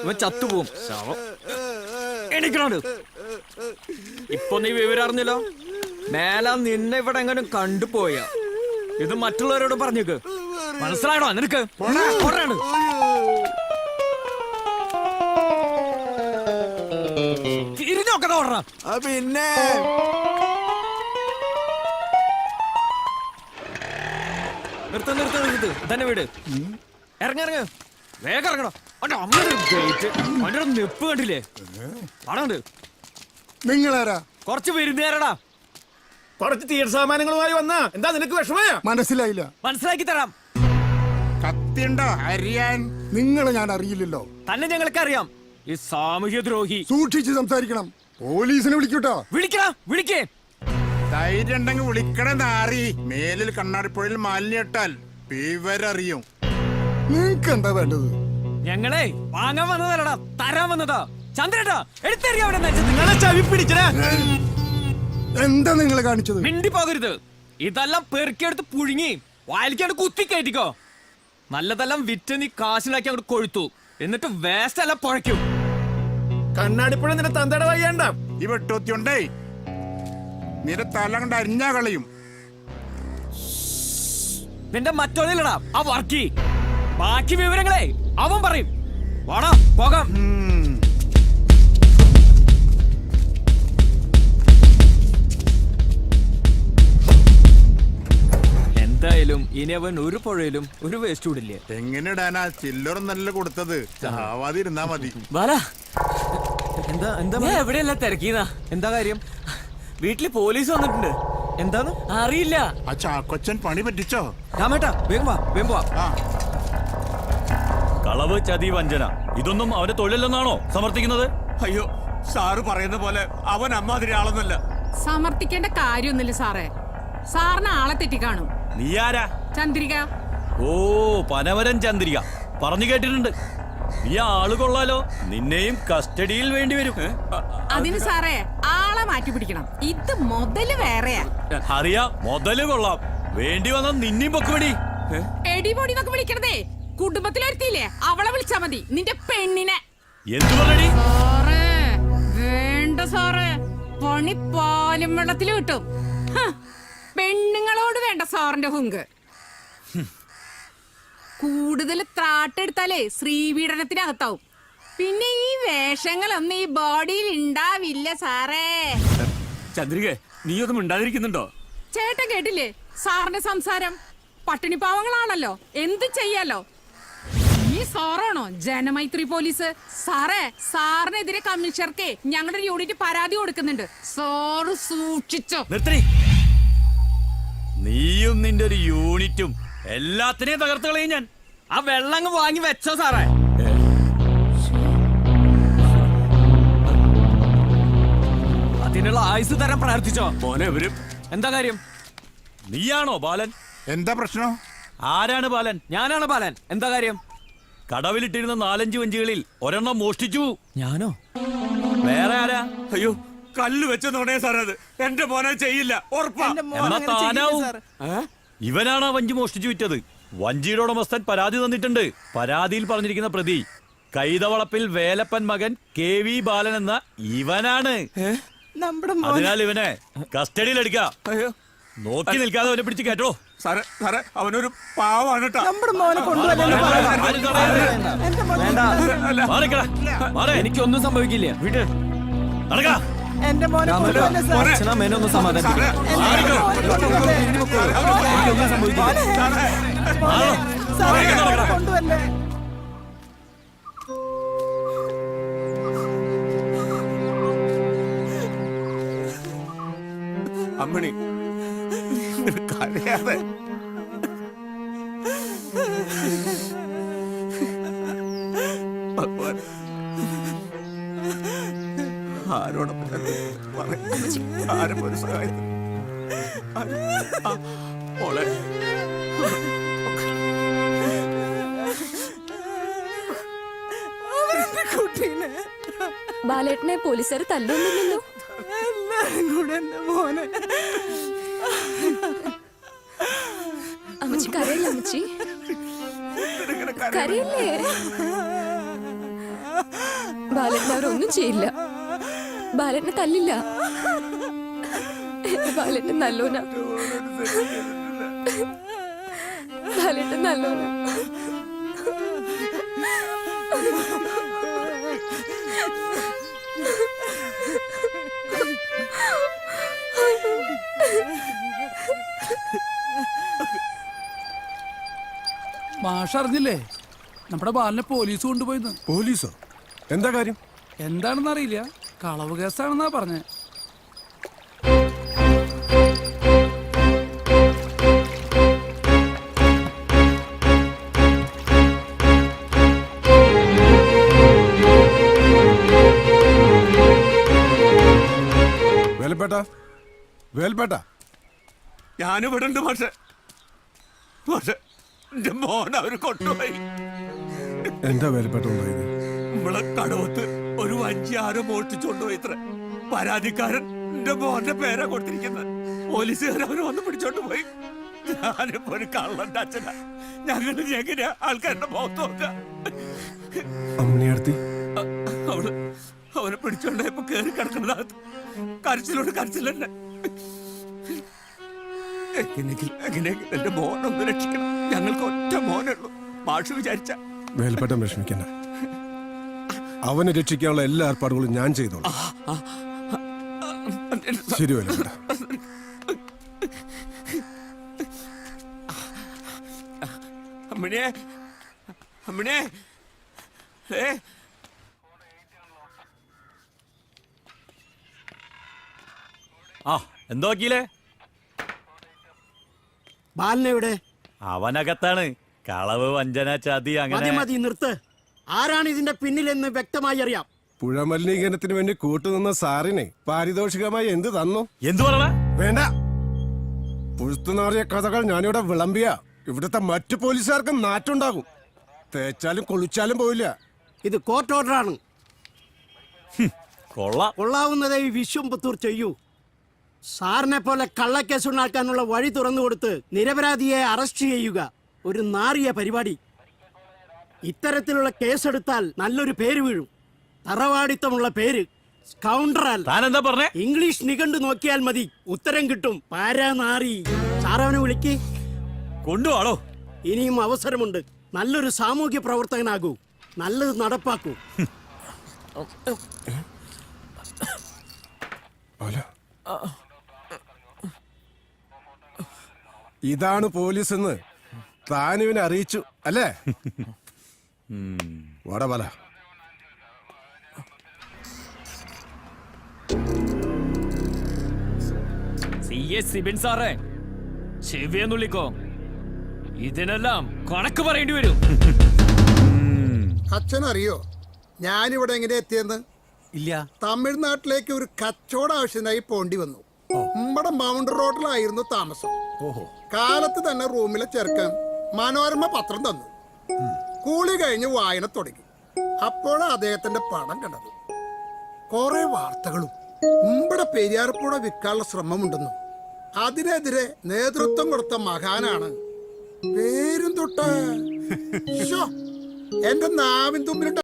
ഇവൻ ചത്തുപോകും. എണീക്കണോണ്ട്. ഇപ്പൊ നീ വിവരം അറിഞ്ഞല്ലോ. മേല നിന്നെ ഇവിടെ എങ്ങനെ കണ്ടുപോയ ഇത് മറ്റുള്ളവരോട് പറഞ്ഞേക്ക്. മനസ്സിലായണോ നിനക്ക്? തിരിഞ്ഞോക്കണ ഓടണം. പിന്നെ നിർത്ത് തന്നെ വീട്. ഇറങ്ങ വേഗം ഇറങ്ങണോ. അവന്റെ നെപ്പ് കണ്ടില്ലേ? പണമുണ്ട്. നിങ്ങളാരാ? കുറച്ച് വിരുന്നുകാരടാ. കുറച്ച് തീർ സാമാനങ്ങളുമായി വന്നാ എന്താ നിനക്ക് വിഷമയ? മനസ്സിലായില്ല. മനസ്സിലാക്കി തരാം. കത്തിയുണ്ടോ അറിയാൻ? നിങ്ങളെ ഞാൻ അറിയില്ലല്ലോ. തന്നെ ഞങ്ങൾക്ക് അറിയാം. ഈ സാമൂഹ്യ ദ്രോഹി. സൂക്ഷിച്ച് സംസാരിക്കണം. പോലീസിനെ വിളിക്കൂട്ടോ. വിളിക്കേ. ധൈര്യം ഉണ്ടെങ്കിൽ വിളിക്കണ നാറി. മേലിൽ കണ്ണാടിപ്പുഴയിൽ മാലിന്യം ഇട്ടാൽ വിവരറിയും. നിങ്ങക്ക് എന്താ വേണ്ടത്? ഞങ്ങളെ വാങ്ങാൻ വന്നതല്ലടാ, തരാൻ വന്നതാ. ചന്ദ്രേട്ടാ എടുത്തറിയാ. നിങ്ങളെ ചവി പിടിക്കണ എന്താ നിങ്ങളെ കാണിച്ചത്? മിണ്ടി പോകരുത്. ഇതെല്ലാം പെറുക്കിയെടുത്ത് പുഴുങ്ങി വായിലിക്കാണ്ട് കുത്തി കയറ്റിക്കോ. നല്ലതെല്ലാം വിറ്റ് നീ കാശിലാക്കി അങ്ങോട്ട് കൊഴുത്തു. എന്നിട്ട് വേസ്റ്റ് എല്ലാം പുഴയ്ക്കും. കണ്ണാടിപ്പുഴ നിന്റെ തന്തയുടെ വയ്യണ്ട. ഈ വെട്ടൂത്തിയുണ്ടേ നിന്റെ തല കൊണ്ട് അരിഞ്ഞാ കളയും. നിന്റെ മറ്റോളിലടാ ആ വർക്കി. ബാക്കി വിവരങ്ങളെ അവൻ പറയും. വാടാ പോകാം. എന്തായാലും ഇനി അവൻ ഒരു പുഴയിലും ഒരു വേസ്റ്റ് വിടില്ലേ. എങ്ങനെ ഇടാനാ? ചില്ലറ നല്ല കൊടുത്തത്. ചാവാതിരുന്നാ മതി. എവിടെയല്ല തിരക്കീന്നാ. എന്താ കാര്യം? വീട്ടില് പോലീസ് വന്നിട്ടുണ്ട്. എന്താന്ന് അറിയില്ല. ആ ചാക്കൊച്ചൻ പണി പറ്റിച്ചോ? രാമേട്ടാ വേഗം വാ. കളവ്, ചതി, വഞ്ചന ഇതൊന്നും അവന്റെ തൊഴിലെന്നാണോ സമർത്ഥിക്കുന്നത്? അയ്യോ, സാറ് പറയുന്ന പോലെ അവൻ അമ്മാതിരി ആളൊന്നുമല്ല. സമർത്ഥിക്കേണ്ട കാര്യമൊന്നുമില്ല സാറേ. സാറിന് ആളെ തെറ്റിക്കാണും. നീ ആരാ? ചന്ദ്രിക. ഓ, പനവരൻ ചന്ദ്രിക. പറഞ്ഞു കേട്ടിട്ടുണ്ട്. നീ ആള് കൊള്ളാലോ. നിന്നെയും കസ്റ്റഡിയിൽ വേണ്ടി വരും. അതിന് സാറേ ആളെ മാറ്റി പിടിക്കണം. ഇത് മുതല് വേറെയാ. അറിയാം, മുതല് കൊള്ളാം. വേണ്ടി വന്ന നിന്നെയും പൊക്കുപടി. എടിപൊടി എന്നൊക്കെ വിളിക്കണതേ കുടുംബത്തിലൊരുത്തിയില്ലേ, അവളെ വിളിച്ചാ മതി. നിന്റെ പെണ്ണിനെ. എന്തു പറയടി? സാറേ വേണ്ട സാറേ, പണി പാലും വെള്ളത്തില് കിട്ടും. പെണ്ണുങ്ങളോട് വേണ്ട സാറിന്റെ ഹുങ്ക്. കൂടുതൽ ത്രാട്ടെടുത്താലേ ശ്രീപീഡനത്തിനകത്താവും. പിന്നെ ഈ വേഷങ്ങളൊന്നും ഈ ബോഡിയിൽ ഉണ്ടാവില്ല സാറേ. ചന്ദ്രിക, നീ ഒന്നും മിണ്ടാതിരിക്കുന്നുണ്ടോ? ചേട്ടൻ കേട്ടില്ലേ സാറിന്റെ സംസാരം? പട്ടിണി പാവങ്ങളാണല്ലോ, എന്ത് ചെയ്യാലോ. ഈ സാറാണോ ജനമൈത്രി പോലീസ്? സാറേ സാറിനെതിരെ കമ്മീഷണർക്ക് ഞങ്ങളുടെ യൂണിറ്റ് പരാതി കൊടുക്കുന്നുണ്ട്. സാറ് സൂക്ഷിച്ചോ. നിർത്തി. നീയും നിന്റെ ഒരു യൂണിറ്റും എല്ലാത്തിനെയും തകർത്ത് കളയും ഞാൻ. ആ വെള്ളം വാങ്ങി വെച്ചോ സാറേ. അതിനുള്ള ആയുസ് തരാൻ പ്രാർത്ഥിച്ചോ മോനെ. ഇവരും എന്താ കാര്യം? നീയാണോ ബാലൻ? എന്താ പ്രശ്നം? ആരാണ് ബാലൻ? ഞാനാണ് ബാലൻ. എന്താ കാര്യം? കടവിലിട്ടിരുന്ന 4-5 വഞ്ചികളിൽ ഒരെണ്ണം മോഷ്ടിച്ചു. ഞാനോ? വേറെ ആരാ? അയ്യോ, കല്ല് വെച്ചെന്നോടേ സാർ. അത് എന്റെ മോനെ ചെയ്യില്ല, ഉറപ്പാ. എന്നാ താനാവും. ഇവനാണ് ആ വഞ്ചി മോഷ്ടിച്ചു വിറ്റത്. വഞ്ചിയുടെ ഉടമസ്ഥൻ പരാതി തന്നിട്ടുണ്ട്. പരാതിയിൽ പറഞ്ഞിരിക്കുന്ന പ്രതി കൈതവളപ്പിൽ വേലപ്പൻ മകൻ KV ബാലൻ എന്ന ഇവനാണ്. അതിനാൽ ഇവനെ കസ്റ്റഡിയിൽ എടുക്കാം. നോക്കി നിൽക്കാതെ അവനെ പിടിച്ച് കേട്ടോ. സാറേ സാറേ, അവനൊരു പാവാണ് കേട്ടോ. എനിക്കൊന്നും സംഭവിക്കില്ല. വീട് നടക്കാ. മേനൊന്നും സമാധാനം. എനിക്കൊന്നും സംഭവിക്കില്ല. അമ്മണി, കരയാതെ. ആരോടൊപ്പം ആരും ഒരു സഹായത്തിന് മോളെ. ബാലേട്ടനെ പോലീസുകാർ തല്ലൊന്നുമില്ലല്ലോ. അമ്മച്ചി കരയില്ല. അമ്മച്ചി കരയില്ലേ? ബാലേട്ടൻ അവരൊന്നും ചെയ്യില്ല. ബാലേട്ടനെ തല്ലില്ല. എന്റെ ബാലേട്ടൻ നല്ലോനാ. ബാലേട്ടൻ നല്ലോനാ. മാഷ് അറിഞ്ഞില്ലേ നമ്മുടെ ബാലിനെ പോലീസ് കൊണ്ടുപോയിന്ന്? പോലീസോ? എന്താ കാര്യം? എന്താണെന്ന് അറിയില്ല, കളവ് കേസാണെന്നാ പറഞ്ഞേ. വേലപ്പേട്ട, വേലപ്പേട്ട, ഞാനിവിടെ ഉണ്ട് പക്ഷെ പക്ഷെ എന്റെ മോൻ അവര് കൊണ്ടുപോയി. എന്താ വേലപ്പേട്ട ഉണ്ടായത്? നമ്മളെ കടവത്ത് ഒരു വഞ്ചി ആരോ മോഷ്ടിച്ചോണ്ടുപോയി ഇത്ര. പരാതിക്കാരൻ എന്റെ മോന്റെ പേരാ കൊടുത്തിരിക്കുന്നത്. പോലീസുകാർ അവര് വന്ന് പിടിച്ചോണ്ട് പോയി. ഞാനിപ്പോ ഒരു കള്ളന്റെ അച്ഛനാ. ഞങ്ങൾ എങ്ങനെയാ ആൾക്കാരുടെ മുഖത്ത് നോക്കുക? അമ്മണിയടുത്തി അവള് അവനെ പിടിച്ചോണ്ടായപ്പോ കേറി കിടക്കുന്നതാകത്ത് കരച്ചിലോട് കരച്ചിൽ തന്നെ. എങ്ങനെയെങ്കിലും എന്റെ മോനൊന്ന് രക്ഷിക്കണം. ഞങ്ങൾക്ക് ഒറ്റ മോനേ ഉള്ളൂ. മാഷ് വിചാരിച്ച വേലപ്പേട്ട വിഷമിക്കണ്ട. അവനെ രക്ഷിക്കാനുള്ള എല്ലാ ഏർപ്പാടുകളും ഞാൻ ചെയ്തോളാം. ശരി വേലപ്പേട്ട. അമ്മണിയെ അമ്മണിയെ ഏ ആ എന്തോ വക്കീലേ? ബാലനെവിടെ? അവനകത്താണ്. കളവ്, വഞ്ചന, ചതി മതി അങ്ങനെ. മതി, നിർത്ത്. ആരാണ് ഇതിന്റെ പിന്നിലെന്ന് വ്യക്തമായി അറിയാം. പുഴ മലിനീകരണത്തിന് വേണ്ടി കൂട്ടുനിന്ന സാറിനെ പാരിതോഷികമായി എന്ത് തന്നു? എന്തു പറഞ്ഞ? വേണ്ട. പുഴുത്തുനാറിയ കഥകൾ ഞാനിവിടെ വിളമ്പിയ ഇവിടുത്തെ മറ്റു പോലീസുകാർക്കും നാറ്റുണ്ടാകും. തേച്ചാലും കുളിച്ചാലും പോയില്ല. ഇത് കോർട്ട് ഓർഡറാണ്. കൊള്ളാം. കൊള്ളാവുന്നതേ ഈ വിശ്വംപുത്തൂർ ചെയ്യൂ. സാറിനെ പോലെ കള്ളക്കേസ് ഉണ്ടാക്കാനുള്ള വഴി തുറന്നു കൊടുത്ത് നിരപരാധിയെ അറസ്റ്റ് ചെയ്യുക ഒരു നാറിയ പരിപാടി. ഇത്തരത്തിലുള്ള കേസെടുത്താൽ നല്ലൊരു പേര് വീഴും. തറവാടിത്തമുള്ള പേര്. സ്കൗണ്ടറൽ. താനെന്താ പറഞ്ഞേ? ഇംഗ്ലീഷ് നിഘണ്ടു നോക്കിയാൽ മതി, ഉത്തരം കിട്ടും. പാരാനാറി. സാറവനെ വിളിക്ക്. കൊണ്ടുപോളോ. ഇനിയും അവസരമുണ്ട്. നല്ലൊരു സാമൂഹ്യ പ്രവർത്തകനാകൂ. നല്ലത് നടപ്പാക്കൂ. ഇതാണ് പോലീസ് എന്ന് താനിവനെ അറിയിച്ചു അല്ലേ? വാടാ ബാല. സിബിൻ സാറേ, ചെവിയെന്നുള്ളിക്കോ. ഇതിനെല്ലാം കണക്ക് പറയേണ്ടി വരും. അച്ഛനറിയോ ഞാനിവിടെ എങ്ങനെ എത്തിയെന്ന്? ഇല്ല. തമിഴ്നാട്ടിലേക്ക് ഒരു കച്ചവട ആവശ്യത്തിനായി പോണ്ടി വന്നു. നമ്മുടെ മൗണ്ട് റോഡിലായിരുന്നു താമസം. കാലത്ത് തന്നെ റൂമിലെ ചെറുക്കൻ മനോരമ പത്രം തന്നു. കൂളി കഴിഞ്ഞ് വായന തുടങ്ങി. അപ്പോഴാണ് അദ്ദേഹത്തിന്റെ പടം കണ്ടത്. കുറെ വാർത്തകളും നമ്മുടെ പെരിയാർപ്പുഴ വിൽക്കാനുള്ള ശ്രമമുണ്ടെന്നും അതിനെതിരെ നേതൃത്വം കൊടുത്ത മഹാനാണ്. പേരും തൊട്ട് എന്റെ നാവിൻ തുമ്പിലിട്ട